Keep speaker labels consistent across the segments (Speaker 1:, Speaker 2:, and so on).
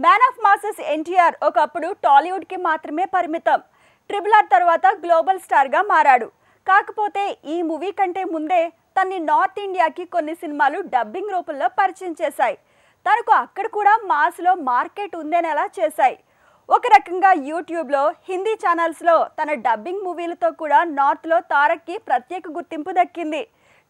Speaker 1: Man of masses NTR ఒకప్పుడు టాలీవుడ్ కి మాత్రమే పరిమితం. ట్రిపుల్ ఆర్ తర్వాత గ్లోబల్ స్టార్ గా మారాడు. కాకపోతే ఈ మూవీ కంటే ముందే తన్ని నార్త్ ఇండియాకి కొన్ని సినిమాలు డబ్బింగ్ రూపంలో పరిచయం చేశాయి. తనకు అక్కడ కూడా మాస్ లో మార్కెట్ ఉందనేలా చేశాయి. ఒక రకంగా యూట్యూబ్ లో హిందీ ఛానల్స్ లో తన డబ్బింగ్ మూవీలతో కూడా నార్త్ లో తారక్కి ప్రత్యేక గుర్తింపు దక్కింది.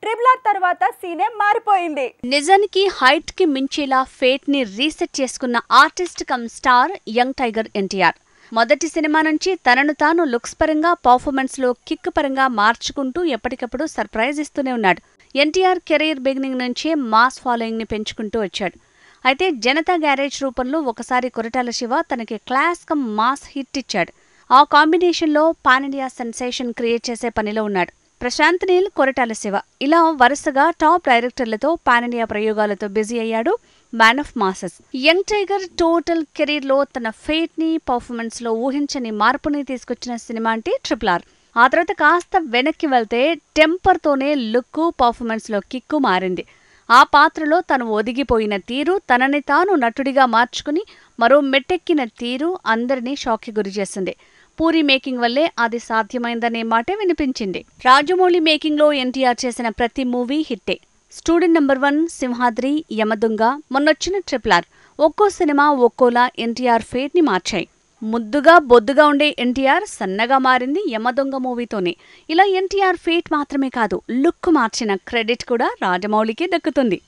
Speaker 1: ట్రిపుల్ ఆర్ తర్వాత సీనే మారిపోయింది.
Speaker 2: నిజానికి హైట్ కి మించేలా ఫేట్ ని రీసెట్ చేసుకున్న artist cum star young tiger NTR. మొదటి సినిమా నుంచి తనను తాను లుక్స్ పరంగా, పర్ఫార్మెన్స్ లో కిక్ పరంగా మార్చుకుంటూ ఎప్పటికప్పుడు సర్ప్రైజ్ ఇస్తూనే ఉన్నాడు. ఎన్టీఆర్ కెరీర్ బిగినింగ్ నుంచే మాస్ ఫాలోయింగ్ ని పెంచుకుంటూ వచ్చాడు. అయితే జనతా గ్యారేజ్ రూపంలో ఒకసారి కొరటాల శివ తనకి క్లాస్ కమ్ మాస్ హిట్ ఇచ్చాడు. ఆ కాంబినేషన్ లో పాన్ ఇండియా సెన్సేషన్ క్రియేట్ చేసే పనిలో ఉన్నాడు ప్రశాంత్ నీల్, కొరటాల శివ. ఇలా వరుసగా టాప్ డైరెక్టర్లతో పాన్ ఇండియా ప్రయోగాలతో బిజీ అయ్యాడు man of masses. Young tiger total career లో తన ఫేట్ ని, పర్ఫార్మెన్స్ లో ఊహించని మార్పుని తీసుకొచ్చిన సినిమా అంటే ట్రిపుల్ ఆర్. ఆ తర్వాత కాస్త వెనక్కి వెళ్తే టెంపర్ తోనే లుక్, పర్ఫార్మెన్స్ లో కిక్కు మారింది. ఆ పాత్రలో తను ఒదిగిపోయిన తీరు, తనని తాను నటుడిగా మార్చుకుని మరో మెట్టెక్కిన తీరు అందరినీ షాక్కి గురిచేసింది. పూరి మేకింగ్ వల్లే అది సాధ్యమైందనే మాటే వినిపించింది. రాజమౌళి మేకింగ్ లో ఎన్టీఆర్ చేసిన ప్రతి మూవీ హిట్టే. స్టూడెంట్ నెంబర్ 1, సింహాద్రి, యమదొంగ, మొన్నొచ్చిన ట్రిపుల్ ఆర్. ఒక్కో సినిమా ఒక్కోలా ఎన్టీఆర్ ఫేట్ ని మార్చాయి. ముద్దుగా బొద్దుగా ఉండే ఎన్టీఆర్ సన్నగా మారింది యమదొంగ మూవీతోనే. ఇలా ఎన్టీఆర్ ఫేట్ మాత్రమే కాదు, లుక్ మార్చిన క్రెడిట్ కూడా రాజమౌళికే దక్కుతుంది.